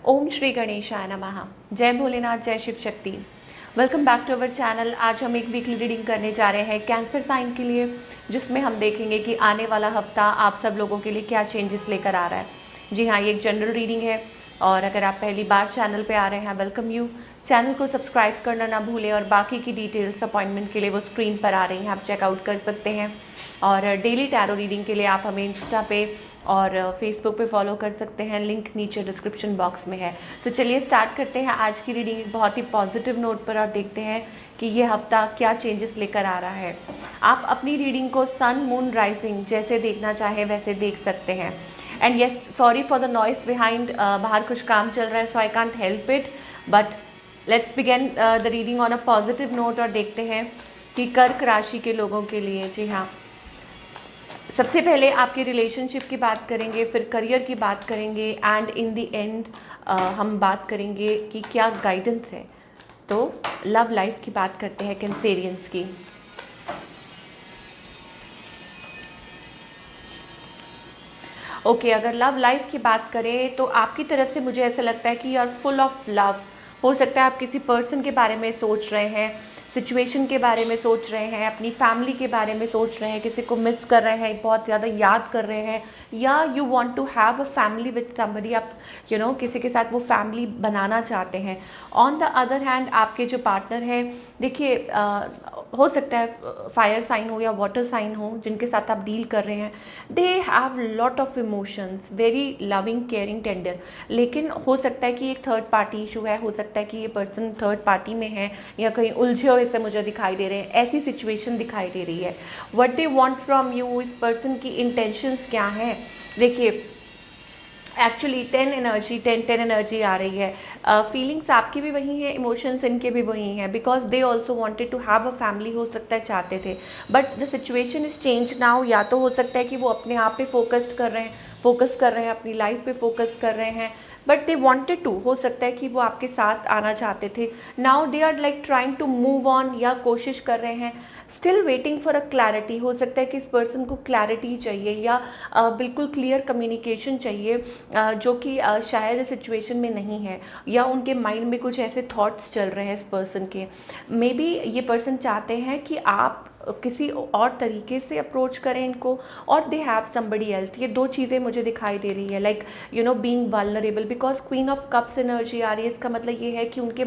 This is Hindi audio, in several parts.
ओम श्री गणेशाय नमः। जय भोलेनाथ, जय Shiv Shakti. Welcome back to our channel. आज हम एक वीकली रीडिंग करने जा रहे हैं कैंसर साइन के लिए, जिसमें हम देखेंगे कि आने वाला हफ्ता आप सब लोगों के लिए क्या चेंजेस लेकर आ रहा है। जी हाँ, ये एक जनरल रीडिंग है और अगर आप पहली बार चैनल पे आ रहे हैं, वेलकम यू। चैनल को सब्सक्राइब करना ना भूलें और बाकी की डिटेल्स अपॉइंटमेंट के लिए वो स्क्रीन पर आ रही हैं, आप चेकआउट कर सकते हैं। और डेली टैरो रीडिंग के लिए आप हमें इंस्टा पे और फेसबुक पे फॉलो कर सकते हैं, लिंक नीचे डिस्क्रिप्शन बॉक्स में है। तो चलिए स्टार्ट करते हैं आज की रीडिंग एक बहुत ही पॉजिटिव नोट पर और देखते हैं कि ये हफ्ता क्या चेंजेस लेकर आ रहा है। आप अपनी रीडिंग को सन मून राइजिंग जैसे देखना चाहे वैसे देख सकते हैं। And yes, sorry for the noise behind, बाहर कुछ काम चल रहा है सो I can't help it, but let's begin the reading on a positive note और देखते हैं कि कर्क राशि के लोगों के लिए। जी हाँ, सबसे पहले आपके रिलेशनशिप की बात करेंगे, फिर करियर की बात करेंगे एंड इन द एंड हम बात करेंगे कि क्या गाइडेंस है। तो लव लाइफ की बात करते हैं कैंसेरियंस की। ओके, अगर लव लाइफ की बात करें तो आपकी तरफ से मुझे ऐसा लगता है कि you are full of love. हो सकता है आप किसी पर्सन के बारे में सोच रहे हैं, सिचुएशन के बारे में सोच रहे हैं, अपनी फैमिली के बारे में सोच रहे हैं, किसी को मिस कर रहे हैं, बहुत ज़्यादा याद कर रहे हैं, या you want to have a family with somebody. आप किसी के साथ वो फैमिली बनाना चाहते हैं। ऑन द अदर हैंड आपके जो पार्टनर हैं, देखिए हो सकता है फायर साइन हो या वाटर साइन हो जिनके साथ आप डील कर रहे हैं, they have lot of emotions, very loving, caring, tender. लेकिन हो सकता है कि एक थर्ड पार्टी इशू है, हो सकता है कि ये पर्सन थर्ड पार्टी में है या कहीं उलझे हुए से मुझे दिखाई दे रहे हैं, ऐसी सिचुएशन दिखाई दे रही है। What they want from you, इस पर्सन की इंटेंशंस क्या हैं। देखिए एक्चुअली 10 एनर्जी आ रही है। फीलिंग्स आपकी भी वही हैं, इमोशंस इनके भी वही हैं, because they also wanted to have a family, हो सकता है चाहते थे, but the situation is change now. या तो हो सकता है कि वो अपने आप पे फोकस कर रहे हैं, अपनी लाइफ पे फोकस कर रहे हैं, बट दे वॉन्टेड टू, हो सकता है कि वो आपके साथ आना चाहते थे। Now they are like trying to move on, या कोशिश कर रहे हैं, still waiting for a clarity. हो सकता है कि इस पर्सन को क्लैरिटी चाहिए या बिल्कुल क्लियर कम्युनिकेशन चाहिए, जो कि शायद इस सिचुएशन में नहीं है, या उनके माइंड में कुछ ऐसे थॉट्स चल रहे हैं इस पर्सन के। मे बी ये पर्सन चाहते हैं कि आप किसी और तरीके से अप्रोच करें इनको, और दे हैव समबडी एल्स। ये दो चीज़ें मुझे दिखाई दे रही है, like being vulnerable, because queen of cups energy आ रही है। इसका मतलब ये है कि उनके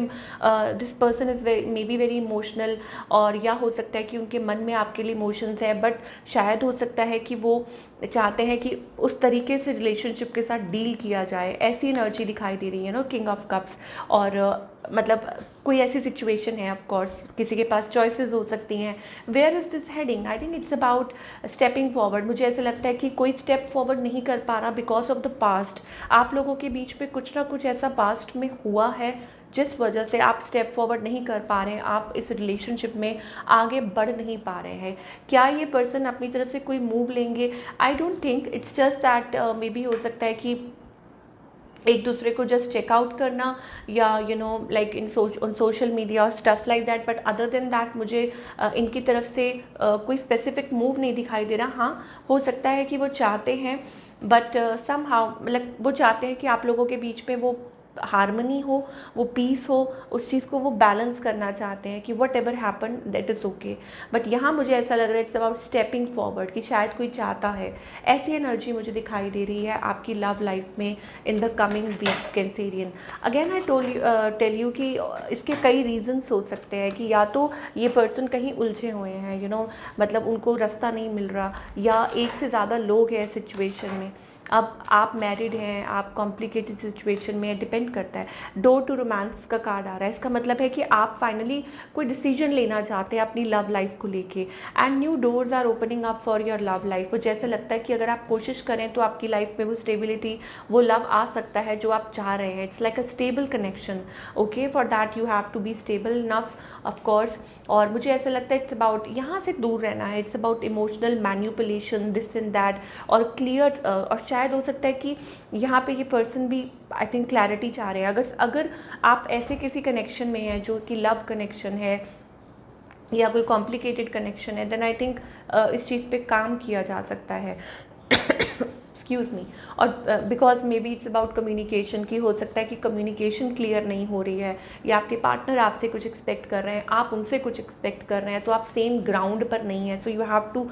this person is may be very emotional, और या हो सकता है कि उनके मन में आपके लिए इमोशंस है, बट शायद हो सकता है कि वो चाहते हैं कि उस तरीके से रिलेशनशिप के साथ डील किया जाए। ऐसी एनर्जी दिखाई दे रही है किंग ऑफ कप्स। और मतलब कोई ऐसी सिचुएशन है, ऑफ कोर्स किसी के पास चॉइसेस हो सकती हैं। Where is this heading? I think it's about stepping forward. मुझे ऐसा लगता है कि कोई स्टेप फॉरवर्ड नहीं कर पा रहा बिकॉज ऑफ द पास्ट। आप लोगों के बीच में कुछ ना कुछ ऐसा पास्ट में हुआ है जिस वजह से आप स्टेप फॉरवर्ड नहीं कर पा रहे हैं, आप इस रिलेशनशिप में आगे बढ़ नहीं पा रहे हैं। क्या ये पर्सन अपनी तरफ से कोई मूव लेंगे? I don't think, it's just that may be हो सकता है कि एक दूसरे को जस्ट चेकआउट करना, या लाइक इन सोशल मीडिया और stuff like that, but other than that मुझे इनकी तरफ से कोई स्पेसिफिक मूव नहीं दिखाई दे रहा। हाँ, हो सकता है कि वो चाहते हैं, बट सम हाउ मतलब वो चाहते हैं कि आप लोगों के बीच में वो हारमनी हो, वो पीस हो, उस चीज़ को वो बैलेंस करना चाहते हैं कि what ever happen that is okay. But यहाँ मुझे ऐसा लग रहा है इट्स अबाउट स्टेपिंग फॉरवर्ड, कि शायद कोई चाहता है। ऐसी एनर्जी मुझे दिखाई दे रही है आपकी लव लाइफ में in the coming week Cancerian. Again I tell you कि इसके कई रीजंस हो सकते हैं, कि या तो ये पर्सन कहीं उलझे हुए हैं, मतलब उनको रास्ता नहीं मिल रहा, या एक से ज़्यादा लोग हैं सिचुएशन में। अब आप मैरिड हैं, आप कॉम्प्लिकेटेड सिचुएशन में, डिपेंड करता है। डोर टू रोमांस का कार्ड आ रहा है, इसका मतलब है कि आप फाइनली कोई डिसीजन लेना चाहते हैं अपनी लव लाइफ को लेके, and new doors are opening up for your love life. वो जैसे लगता है कि अगर आप कोशिश करें तो आपकी लाइफ में वो स्टेबिलिटी, वो लव आ सकता है जो आप चाह रहे हैं। It's like a stable connection. Okay, for that you have to be stable enough, of course. और मुझे ऐसा लगता है इट्स अबाउट यहाँ से दूर रहना है, it's about emotional manipulation, this and that, और क्लियर। और शायद हो सकता है कि यहाँ पे ये पर्सन भी आई थिंक क्लैरिटी चाह रहे हैं। अगर आप ऐसे किसी कनेक्शन में हैं जो कि लव कनेक्शन है या कोई कॉम्प्लिकेटेड कनेक्शन है, देन आई थिंक इस चीज़ पे काम किया जा सकता है। एक्सक्यूज़ मी, और because may be it's about communication, की हो सकता है कि कम्युनिकेशन क्लियर नहीं हो रही है, या आपके पार्टनर आपसे कुछ एक्सपेक्ट कर रहे हैं, आप उनसे कुछ एक्सपेक्ट कर रहे हैं, तो आप सेम ग्राउंड पर नहीं है. So you have to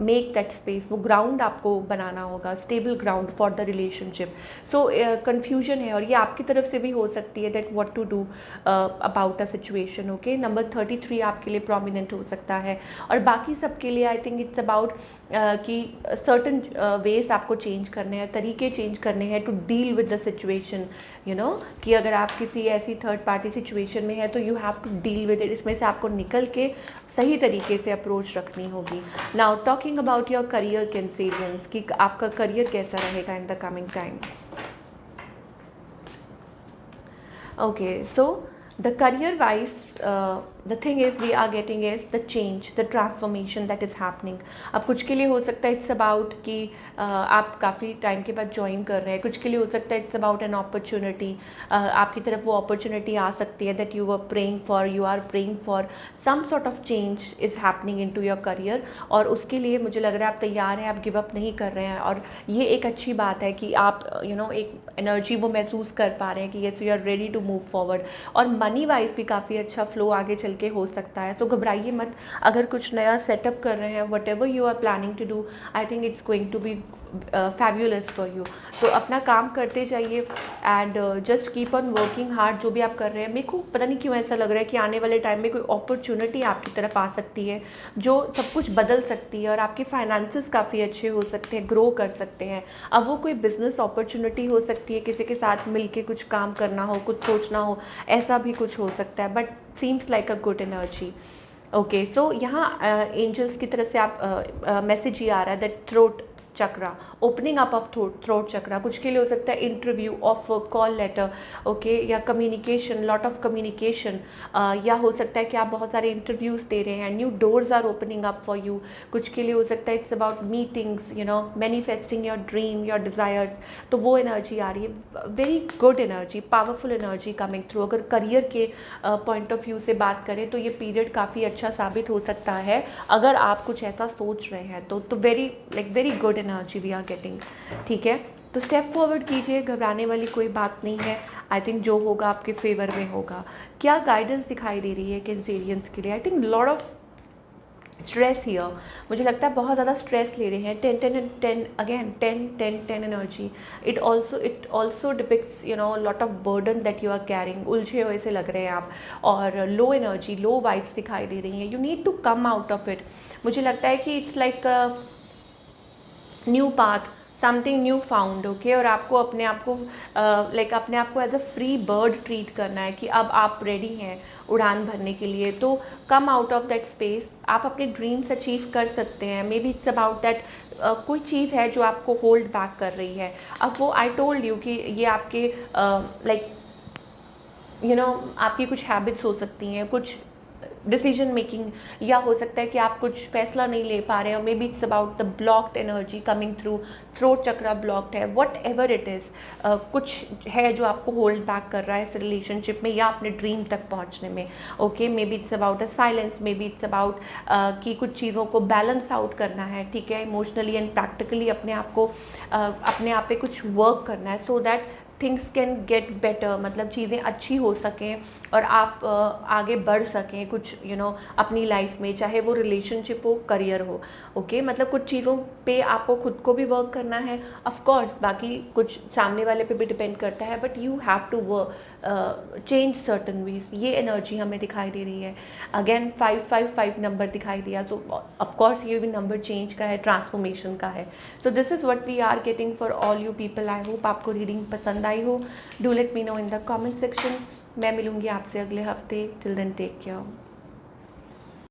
make that space. वो ग्राउंड आपको बनाना होगा, stable ground for the relationship. So confusion है, और ये आपकी तरफ से भी हो सकती है that what to do about a situation. Okay, number 33 आपके लिए प्रोमिनेंट हो सकता है. और बाकी सबके लिए आई थिंक इट्स अबाउट कि सर्टन वेज आपको चेंज करने हैं, तरीके चेंज करने हैं to deal with the situation. You know कि अगर आप किसी ऐसी थर्ड पार्टी सिचुएशन में है तो you have to deal with it. इसमें से आपको निकल के सही तरीके से अप्रोच रखनी होगी. Now talking about your career Cancerians, कि आपका करियर कैसा रहेगा इन the coming time. Okay, so the career wise, the thing is we are getting is the change, the transformation that is happening. अब कुछ के लिए हो सकता है इट्स अबाउट कि आप काफ़ी टाइम के बाद ज्वाइन कर रहे हैं, कुछ के लिए हो सकता है इट्स अबाउट एन अपॉर्चुनिटी. आपकी तरफ वो अपॉर्चुनिटी आ सकती है that you are praying for, you are praying for some sort of change is happening in to your career. और उसके लिए मुझे लग रहा है आप तैयार हैं, आप गिव अप नहीं कर रहे हैं. और ये एक अच्छी बात है कि आप एक एनर्जी वो महसूस कर पा रहे हैं कि yes you are ready to move forward. और मनी वाइज भी काफ़ी अच्छा फ्लो आगे चल के हो सकता है. तो घबराइए मत, अगर कुछ नया सेटअप कर रहे हैं, whatever you are planning to do, I think it's going to be fabulous for you. तो अपना काम करते जाइए and just keep on working hard. जो भी आप कर रहे हैं, मेरे को पता नहीं क्यों ऐसा लग रहा है कि आने वाले टाइम में कोई अपॉर्चुनिटी आपकी तरफ आ सकती है जो सब कुछ बदल सकती है, और आपके फाइनेंसेस काफ़ी अच्छे हो सकते हैं, ग्रो कर सकते हैं. अब वो कोई बिजनेस अपॉर्चुनिटी हो सकती है, किसी के साथ मिलके कुछ काम करना हो, कुछ सोचना हो, ऐसा भी कुछ हो सकता है. But seems like a good energy. Okay, so यहाँ एंजल्स की तरफ से आप मैसेज ये आ रहा है that throat chakra, opening up of throat chakra. कुछ के लिए हो सकता है interview, offer, call letter, okay, या कम्युनिकेशन, लॉट ऑफ कम्युनिकेशन. या हो सकता है कि आप बहुत सारे इंटरव्यूज़ दे रहे हैं, new doors are opening up for you. कुछ के लिए हो सकता है it's about meetings, manifesting your dream, your desires. तो वो एनर्जी आ रही है, very good energy, powerful energy coming through. अगर करियर के पॉइंट ऑफ व्यू से बात करें तो ये पीरियड काफ़ी अच्छा साबित हो सकता है अगर आप कुछ ऐसा सोच रहे हैं तो very good energy we are getting. ठीक है, तो स्टेप फॉरवर्ड कीजिए, घबराने वाली कोई बात नहीं है. आई थिंक जो होगा आपके फेवर में होगा. क्या गाइडेंस दिखाई दे रही है कैंसेरियंस के लिए? I think lot of stress here. मुझे लगता है बहुत ज़्यादा स्ट्रेस ले रहे हैं. 10 10 10 again 10 10 10 energy. It also depicts lot of burden that you are carrying. उलझे हुए से लग रहे हैं आप, और लो एनर्जी, लो वाइब्स दिखाई दे रही हैं. You need to come out of it. मुझे लगता है कि it's like new path, something new found. Okay, और आपको अपने आप को as a free bird treat करना है कि अब आप रेडी हैं उड़ान भरने के लिए. तो कम आउट ऑफ दैट स्पेस. आप अपने ड्रीम्स अचीव कर सकते हैं. May be it's about that कोई चीज़ है जो आपको होल्ड बैक कर रही है. अब वो आई टोल्ड यू कि ये आपके आपकी कुछ हैबिट्स हो सकती हैं, कुछ डिसीजन मेकिंग, या हो सकता है कि आप कुछ फैसला नहीं ले पा रहे हो. May be it's about the blocked energy coming through, throat chakra blocked है, वट एवर इट इज़. कुछ है जो आपको होल्ड बैक कर रहा है इस रिलेशनशिप में या अपने ड्रीम तक पहुंचने में. Okay, may be it's about a silence, may be it's about कि कुछ चीज़ों को बैलेंस आउट करना है. ठीक है, इमोशनली एंड प्रैक्टिकली अपने आप पे कुछ वर्क करना है so that things can get better. मतलब चीज़ें अच्छी हो सकें और आप आगे बढ़ सकें कुछ अपनी लाइफ में, चाहे वो रिलेशनशिप हो, करियर हो. ओके, मतलब कुछ चीज़ों पे आपको खुद को भी वर्क करना है. ऑफ कोर्स बाकी कुछ सामने वाले पे भी डिपेंड करता है, but you have to work change certain ways. ये एनर्जी हमें दिखाई दे रही है. अगेन 555 नंबर दिखाई दिया. सो ऑफकोर्स ये भी नंबर चेंज का है, ट्रांसफॉर्मेशन का है. So this is what we are getting for all you people. I hope आपको रीडिंग पसंद आई हो. Do let me know in the comment section. मैं मिलूंगी आपसे अगले हफ्ते. Till then take care.